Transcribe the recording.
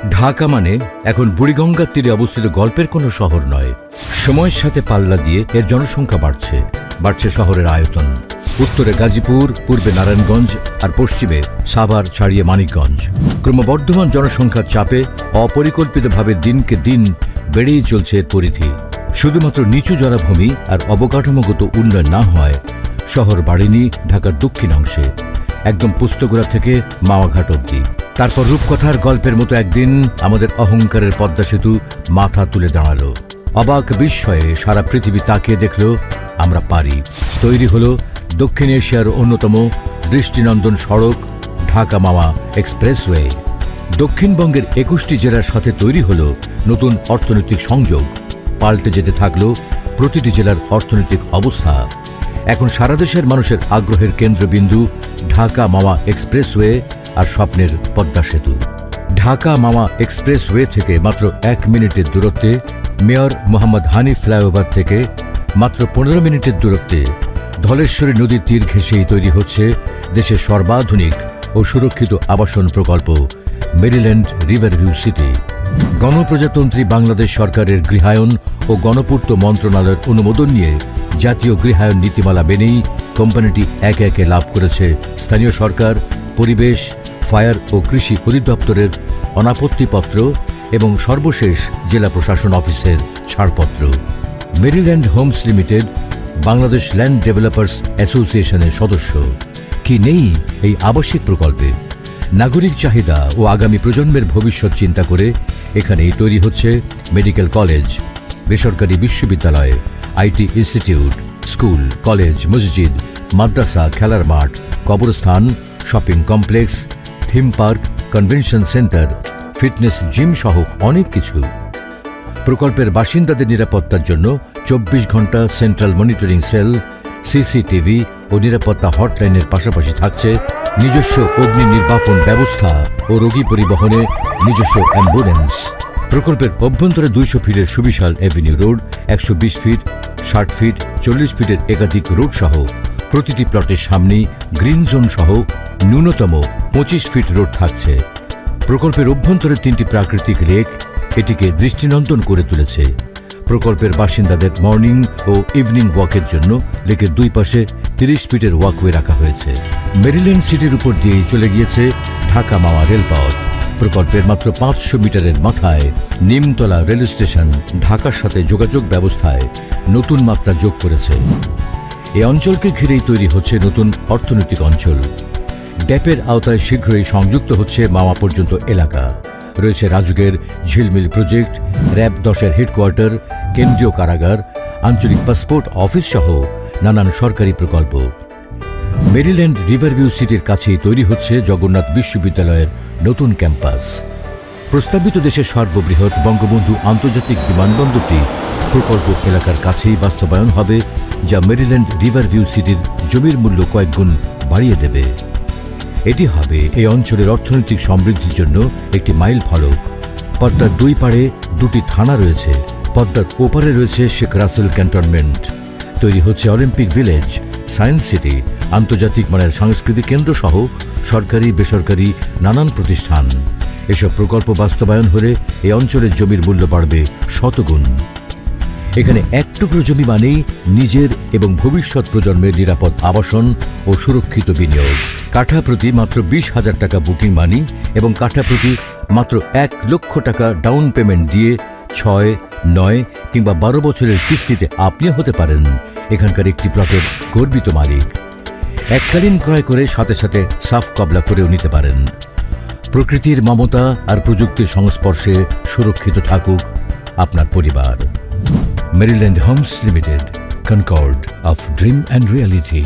ঢাকা মানে এখন বুড়িগঙ্গার তীরে অবস্থিত গল্পের কোনো শহর নয়। সময়ের সাথে পাল্লা দিয়ে এর জনসংখ্যা বাড়ছে শহরের আয়তন। উত্তরে গাজীপুর, পূর্বে নারায়ণগঞ্জ আর পশ্চিমে সাভার ছাড়িয়ে মানিকগঞ্জ। ক্রমবর্ধমান জনসংখ্যার চাপে অপরিকল্পিতভাবে দিনকে দিন বেড়েই চলছে এর পরিধি। শুধুমাত্র নিচু জলাভূমি আর অবকাঠামোগত উন্নয়ন না হয় শহর বাড়েনি ঢাকার দক্ষিণ অংশে, একদম পুস্তগোড়া থেকে মাওয়াঘাট অব্দি। তারপর রূপকথার গল্পের মতো একদিন আমাদের অহংকারের পদ্মা সেতু মাথা তুলে দাঁড়ালো। অবাক বিস্ময়ে সারা পৃথিবী তাকিয়ে দেখল আমরা পারি। তৈরি হলো দক্ষিণ এশিয়ার অন্যতম দৃষ্টিনন্দন সড়ক ঢাকা মাওয়া এক্সপ্রেসওয়ে। দক্ষিণবঙ্গের 21টি জেলার সাথে তৈরি হলো নতুন অর্থনৈতিক সংযোগ। পাল্টে যেতে থাকলো প্রতিটি জেলার অর্থনৈতিক অবস্থা। এখন সারা দেশের মানুষের আগ্রহের কেন্দ্রবিন্দু ঢাকা মাওয়া এক্সপ্রেসওয়ে আর স্বপ্নের পদ্মা সেতু। ঢাকা মাওয়া এক্সপ্রেসওয়ে থেকে মাত্র 1 মিনিটের দূরত্বে, মেয়র মোহাম্মদ হানিফ ফ্লাইওভার থেকে মাত্র 15 মিনিটের দূরত্বে ধলেশ্বরী নদীর তীর ঘেঁষেই তৈরি হচ্ছে দেশের সর্বাধুনিক ও সুরক্ষিত আবাসন প্রকল্প মেরিল্যান্ড রিভারভিউ সিটি। গণপ্রজাতন্ত্রী বাংলাদেশ সরকারের গৃহায়ন ও গণপূর্ত মন্ত্রণালয়ের অনুমোদন নিয়ে জাতীয় গৃহায়ন নীতিমালা মেনেই কোম্পানিটি একে একে লাভ করেছে স্থানীয় সরকার, পরিবেশ, ফায়ার ও কৃষি অধিদপ্তরের অনাপত্তিপত্র এবং সর্বশেষ জেলা প্রশাসন অফিসের ছাড়পত্র। Maryland homes limited Bangladesh land developers অ্যাসোসিয়েশনের সদস্য। কি নেই এই আবাসিক প্রকল্পে? নাগরিক চাহিদা ও আগামী প্রজন্মের ভবিষ্যৎ চিন্তা করে এখানেই তৈরি হচ্ছে মেডিকেল কলেজ, বেসরকারি বিশ্ববিদ্যালয়, আইটি ইনস্টিটিউট, স্কুল, কলেজ, মসজিদ, মাদ্রাসা, খেলার মাঠ, কবরস্থান, shopping complex, theme park, convention centre, fitness gym সহ অনেক কিছু। প্রকল্পের বাসিন্দাদের নিরাপত্তার জন্য 24 ঘন্টা সেন্ট্রাল মনিটরিং সেল, সিসিটিভি ও নিরাপত্তা হটলাইনের পাশাপাশি থাকছে নিজস্ব অগ্নি নির্বাপন ব্যবস্থা ও রোগী পরিবহনে নিজস্ব অ্যাম্বুলেন্স। প্রকল্পের অভ্যন্তরে 200 ফিটের সুবিশাল এভিনিউ রোড, 120 ফিট, 60 ফিট, 40 ফিটের একাধিক রোড সহ প্রতিটি প্লটের সামনেই গ্রিন জোন সহ ন্যূনতম 25 ফিট রোড থাকছে। প্রকল্পের অভ্যন্তরে 3টি প্রাকৃতিক লেক এটিকে দৃষ্টিনন্দন করে তুলেছে। প্রকল্পের বাসিন্দাদের মর্নিং ও ইভিনিং ওয়াকের জন্য লেকের দুই পাশে 30 ফিটের ওয়াকওয়ে রাখা হয়েছে। মেরিল্যান্ড সিটির উপর দিয়েই চলে গিয়েছে ঢাকা মাওয়া রেলপথ। প্রকল্পের মাত্র 500 মিটারের মাথায় নিমতলা রেল স্টেশন ঢাকার সাথে যোগাযোগ ব্যবস্থায় নতুন মাত্রা যোগ করেছে। এই অঞ্চলকে ঘিরেই তৈরি হচ্ছে নতুন অর্থনৈতিক অঞ্চল। ড্যাপের আওতায় শীঘ্রই সংযুক্ত হচ্ছে মাওয়া পর্যন্ত এলাকা। রয়েছে রাজুকের ঝিলমিল প্রজেক্ট, র‍্যাব 10-এর হেডকোয়ার্টার, কেন্দ্রীয় কারাগার, আঞ্চলিক পাসপোর্ট অফিস সহ নানান সরকারি প্রকল্প। মেরিল্যান্ড রিভারভিউ সিটির কাছেই তৈরি হচ্ছে জগন্নাথ বিশ্ববিদ্যালয়ের নতুন ক্যাম্পাস। প্রস্তাবিত দেশের সর্ববৃহৎ বঙ্গবন্ধু আন্তর্জাতিক বিমানবন্দরটি প্রকল্প এলাকার কাছেই বাস্তবায়ন হবে, যা মেরিল্যান্ড রিভারভিউ সিটির জমির মূল্য কয়েক গুণ বাড়িয়ে দেবে। এটি হবে এই অঞ্চলের অর্থনৈতিক সমৃদ্ধির জন্য একটি মাইল ফলক। পদ্মার দুই পাড়ে 2টি থানা রয়েছে। পদ্মার ওপারে রয়েছে শেখ রাসেল ক্যান্টনমেন্ট। তৈরি হচ্ছে অলিম্পিক ভিলেজ, সায়েন্স সিটি, আন্তর্জাতিক মানের সাংস্কৃতিক কেন্দ্র সহ সরকারি বেসরকারি নানান প্রতিষ্ঠান। এসব প্রকল্প বাস্তবায়ন হলে এই অঞ্চলের জমির মূল্য বাড়বে শতগুণ। এখানে এক টুকরো জমি মানেই নিজের এবং ভবিষ্যৎ প্রজন্মের নিরাপদ আবাসন ও সুরক্ষিত বিনিয়োগ। কাঠা প্রতি মাত্র 20,000 টাকা বুকিং মানি এবং কাঠা প্রতি মাত্র 1 লক্ষ টাকা ডাউন পেমেন্ট দিয়ে 6, 9 কিংবা 12 বছরের কিস্তিতে আপনিও হতে পারেন এখানকার একটি প্লটের গর্বিত মালিক। এককালীন ক্রয় করে সাথে সাথে সাফ কবলা করেও নিতে পারেন। প্রকৃতির মমতা আর প্রযুক্তির সংস্পর্শে সুরক্ষিত থাকুক আপনার পরিবার। Maryland Homes Limited, Concord of Dream and Reality.